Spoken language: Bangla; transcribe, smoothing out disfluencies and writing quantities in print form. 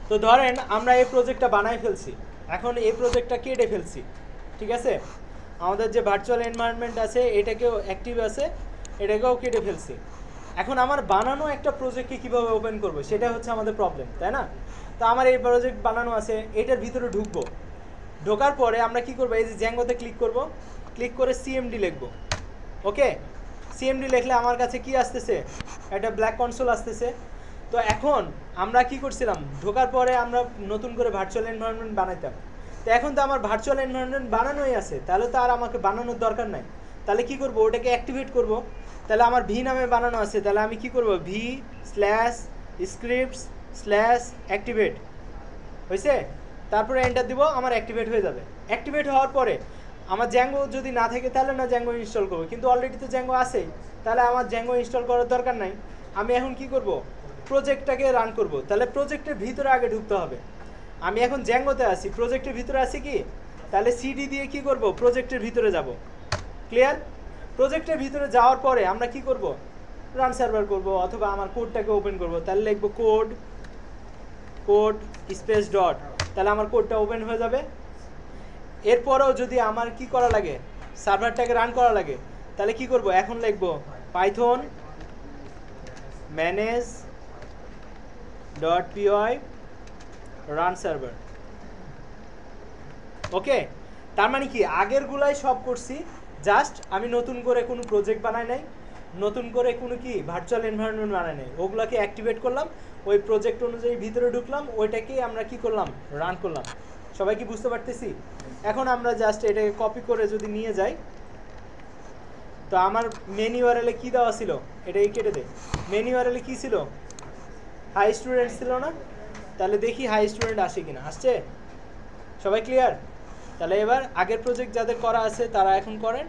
তো ধরেন আমরা এই প্রজেক্টটা বানাই ফেলছি, এখন এই প্রজেক্টটা কেটে ফেলছি, ঠিক আছে? আমাদের যে ভার্চুয়াল এনভায়রনমেন্ট আছে এটাকেও অ্যাক্টিভ আছে, এটাকেও কেটে ফেলছি। এখন আমার বানানো একটা প্রজেক্টকে কীভাবে ওপেন করব সেটা হচ্ছে আমাদের প্রবলেম, তাই না? তো আমার এই প্রজেক্ট বানানো আছে, এটার ভিতরে ঢুকবো, ঢোকার পরে আমরা কি করব, এই যে জ্যাঙ্গোতে ক্লিক করব, ক্লিক করে সিএমডি লিখব। ওকে, সিএমডি লিখলে আমার কাছে কি আসতেছে, একটা ব্ল্যাক কনসোল আসতেছে। তো এখন আমরা কি করছিলাম, ঢোকার পরে আমরা নতুন করে ভার্চুয়াল এনভায়রনমেন্ট বানাইতাম। তো এখন তো আমার ভার্চুয়াল এনভায়রনমেন্ট বানানোই আছে, তাহলে তো আর আমাকে বানানোর দরকার নাই। তাহলে কি করব, ওটাকে অ্যাক্টিভেট করব। তাহলে আমার ভি নামে বানানো আছে, তাহলে আমি কি করব, V slash scripts slash activate, হয়েছে? তারপরে এন্টার দিব, আমার অ্যাক্টিভেট হয়ে যাবে। অ্যাক্টিভেট হওয়ার পরে আমার জ্যাঙ্গো যদি না থাকে তাহলে না জ্যাঙ্গো ইনস্টল করবো, কিন্তু অলরেডি তো জ্যাঙ্গো আছেই, তাহলে আমার জ্যাঙ্গো ইনস্টল করার দরকার নাই। আমি এখন কি করব, প্রজেক্টটাকে রান করব। তাহলে প্রজেক্টের ভিতরে আগে ঢুকতে হবে। আমি এখন জ্যাঙ্গোতে আছি, প্রজেক্টের ভিতরে আছি কি, তাহলে সিডি দিয়ে কি করব, প্রজেক্টের ভিতরে যাব। ক্লিয়ার? প্রজেক্টের ভিতরে যাওয়ার পরে আমরা কি করব, রান সার্ভার করব, অথবা আমার কোডটাকে ওপেন করব। তাহলে লিখব কোড কোড স্পেস ডট, তাহলে আমার কোডটা ওপেন হয়ে যাবে। এরপরেও যদি আমার কি করা লাগে, সার্ভারটাকে রান করা লাগে, তাহলে কি করব, এখন লিখব Python manage dot py run server. Okay, তার মানে কি আগেরগুলাই সব করছি, জাস্ট আমি নতুন করে কোনো প্রজেক্ট বানাই নাই, নতুন করে কোনো কি ভার্চুয়াল এনভায়রনমেন্ট বানাই নাই, ওগুলোকে অ্যাক্টিভেট করলাম, ওই প্রজেক্ট অনুযায়ী ভিতরে ঢুকলাম, ওইটাকেই আমরা কি করলাম, রান করলাম। সবাই কি বুঝতে পারতেছি? এখন আমরা জাস্ট এটাকে কপি করে যদি নিয়ে যাই, তো আমার মেন ইউআরএলে কী দেওয়া ছিল, এটাকে কেটে দে। মেন ইউআরএলে কী ছিল, হাই স্টুডেন্ট ছিল না? তাহলে দেখি হাই স্টুডেন্ট আসে কিনা, আসছে? সবাই ক্লিয়ার? তাহলে এবার আগের প্রজেক্ট যাদের করা আছে তারা এখন করেন,